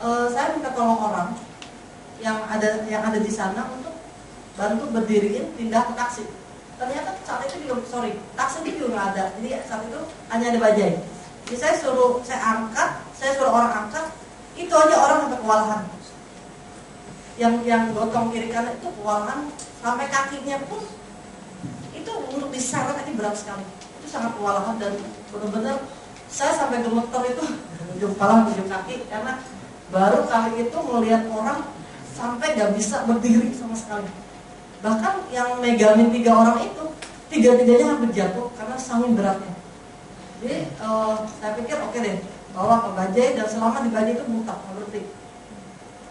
Saya minta tolong orang yang ada di sana untuk bantu berdiriin pindah ke taksi. Ternyata saat itu juga taksi itu juga nggak ada. Jadi saat itu hanya ada bajai. Jadi saya suruh orang angkat, itu aja orang sampai kewalahan. Yang gotong kiri kanan itu kewalahan, sampai kakinya pun itu untuk diseret aja berat sekali. Itu sangat kewalahan dan benar-benar saya sampai gemeter itu ujung kepala ujung kaki karena baru kali itu melihat orang sampai gak bisa berdiri sama sekali. Bahkan yang megangin 3 orang itu, 3-tiganya hampir jatuh karena saking beratnya. Jadi saya pikir oke deh, bawa ke bajai dan selama di bajai itu muntah, nggak berhenti.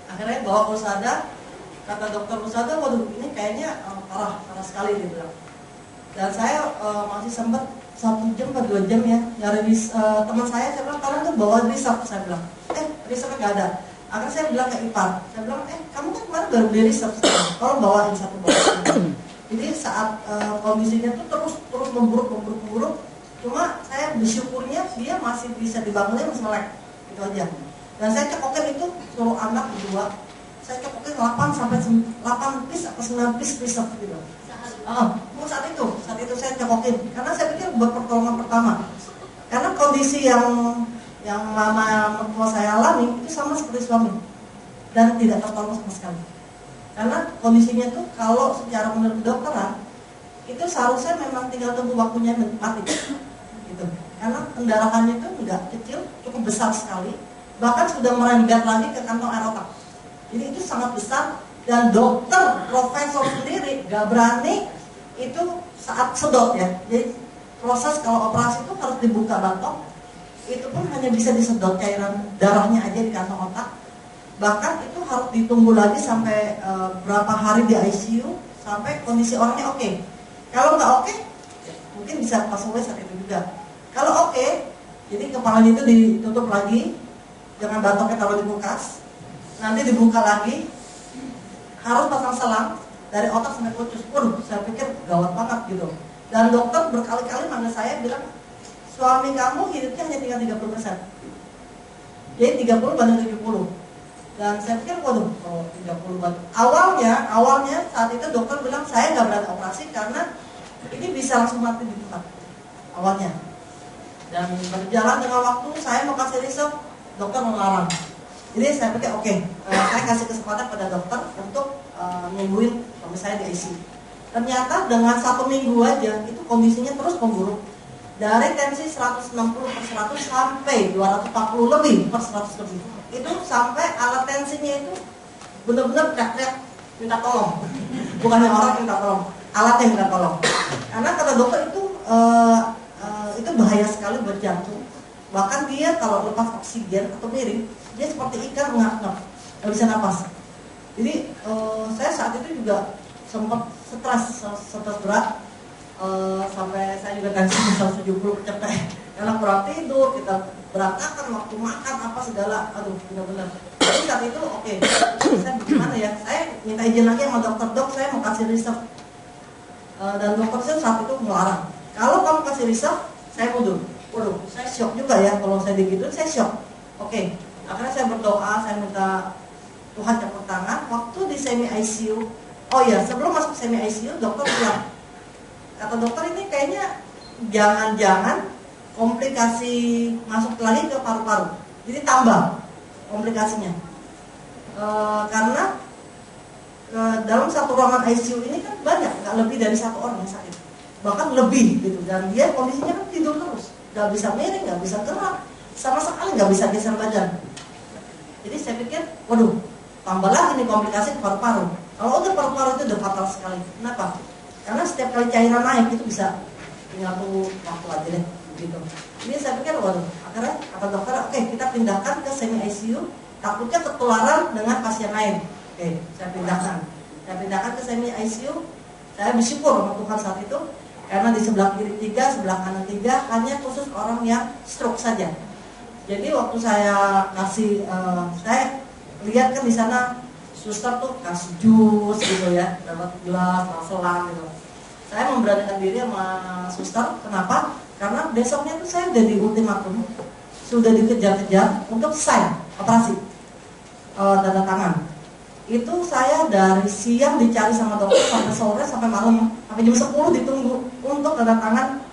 Akhirnya bawa ke Husada, kata dokter Husada, waduh ini kayaknya parah sekali dia bilang. Dan saya masih sempat 1 jam atau 2 jam ya nyari teman saya bilang kalian tuh bawa resep, saya bilang resepnya nggak ada. Akhirnya saya bilang ke Ipar, saya bilang kamu kan kemarin baru beli resep, kalau bawain 1 botol. Jadi saat kondisinya tuh terus memburuk, cuma saya bersyukurnya dia masih bisa dibangunin, masih melek, itu aja. Dan saya cekokin itu suruh anak berdua, saya cekokin 8 piece atau 9 piece resep gitu. Saat itu saya cekokin karena saya pikir buat pertolongan pertama. Karena kondisi yang mama mertua saya alami itu sama seperti suami dan tidak tertolong sama sekali. Karena kondisinya tuh kalau secara menurut kedokteran itu seharusnya memang tinggal tunggu waktunya mati gitu. Karena pendarahannya itu enggak kecil, cukup besar sekali, bahkan sudah merembet lagi ke kantong air otak. Jadi itu sangat besar dan dokter profesor sendiri gak berani itu saat sedot ya. Jadi proses kalau operasi itu harus dibuka batok, itu pun hanya bisa disedot cairan darahnya aja di kantong otak. Bahkan itu harus ditunggu lagi sampai berapa hari di ICU sampai kondisi orangnya oke. Kalau nggak oke, mungkin bisa pas away saat itu juga. Kalau oke, jadi kepalanya itu ditutup lagi, jangan batoknya taruh di kulkas, nanti dibuka lagi, harus pasang selang dari otak sampai pucus. Saya pikir gawat banget gitu. Dan dokter berkali-kali manggil saya bilang, suami kamu hidupnya hanya tinggal 30%. Jadi 30 banding 70. Dan saya pikir waduh, kalau 30 banding. Awalnya saat itu dokter bilang saya nggak berani operasi karena ini bisa langsung mati di tempat. Awalnya. Dan berjalan dengan waktu saya mau kasih resep, dokter melarang. Jadi saya pikir oke, saya kasih kesempatan pada dokter untuk nyembuhin suami saya di ICU. Ternyata dengan 1 minggu aja itu kondisinya terus memburuk. Dari tensi 160/100 sampai 240 lebih per 100 lebih. Itu sampai alat tensinya itu benar-benar teriak-teriak minta tolong. Bukannya orang minta tolong, alat yang minta tolong. Karena kata dokter itu bahaya sekali buat jantung. Bahkan dia kalau lepas oksigen atau miring, dia seperti ikan ngap-ngap, nggak bisa napas. Jadi saya saat itu juga sempat stres berat, sampai saya juga tensi 170 kecepet karena kurang tidur, kita berantakan waktu makan apa segala, aduh benar-benar. Jadi saat itu oke, saya bagaimana ya, saya minta izin lagi sama dokter, dok saya mau kasih resep, dan dokter saat itu melarang. Kalau kamu kasih resep, saya mundur. Waduh, saya shock juga ya kalau saya digituin, saya shock. Oke, akhirnya saya berdoa, saya minta Tuhan campur tangan. Waktu di semi ICU, oh ya sebelum masuk semi ICU, dokter bilang, kata dokter ini kayaknya jangan-jangan komplikasi masuk lagi ke paru-paru, jadi tambah komplikasinya. Karena dalam satu ruangan ICU ini kan banyak, nggak lebih dari 1 orang yang sakit, bahkan lebih gitu. Dan dia kondisinya kan tidur terus, nggak bisa miring, nggak bisa gerak, sama sekali nggak bisa geser badan. Jadi saya pikir, waduh, tambah lagi nih komplikasi ke paru-paru. Kalau udah paru-paru itu udah fatal sekali. Kenapa? Karena setiap kali cairan naik itu bisa tinggal tunggu waktu aja deh, gitu. Jadi saya pikir, waduh, akhirnya kata dokter, oke, kita pindahkan ke semi ICU, takutnya ketularan dengan pasien lain. Oke, saya pindahkan ke semi ICU. Saya bersyukur sama Tuhan saat itu, karena di sebelah kiri 3, sebelah kanan 3, hanya khusus orang yang stroke saja. Jadi waktu saya kasih, saya lihat kan di sana suster tuh kasih jus gitu ya, dapat gelas, selang gitu. Saya memberanikan diri sama suster, kenapa? Karena besoknya tuh saya udah di ultimatum, sudah dikejar-kejar untuk sign operasi. tanda tangan. Itu saya dari siang dicari sama dokter sampai sore sampai malam, sampai jam 10 ditunggu untuk tanda tangan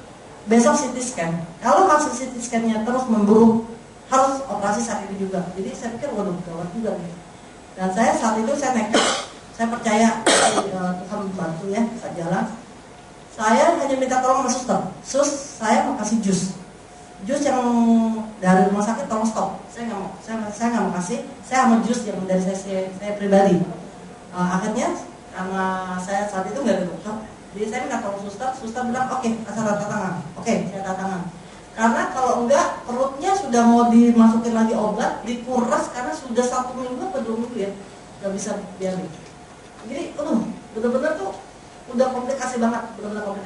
besok CT scan. Kalau hasil CT scan-nya terus memburuk, harus operasi saat itu juga. Jadi saya pikir waduh gawat juga nih. Dan saya saat itu saya nekat, saya percaya Tuhan membantu ya, saya jalan. Saya hanya minta tolong sama suster, sus saya mau kasih jus yang dari rumah sakit tolong stop. Saya nggak mau kasih. Saya mau jus yang dari saya pribadi. Akhirnya karena saya saat itu nggak ada dokter, jadi saya minta tolong suster bilang oke, asal tanda tangan. Oke, saya tanda tangan. Karena kalau enggak perutnya sudah mau dimasukin lagi obat, dikuras karena sudah 1 minggu atau 2 minggu ya, nggak bisa biarin. Jadi, bener-bener tuh udah komplikasi banget, bener-bener komplikasi.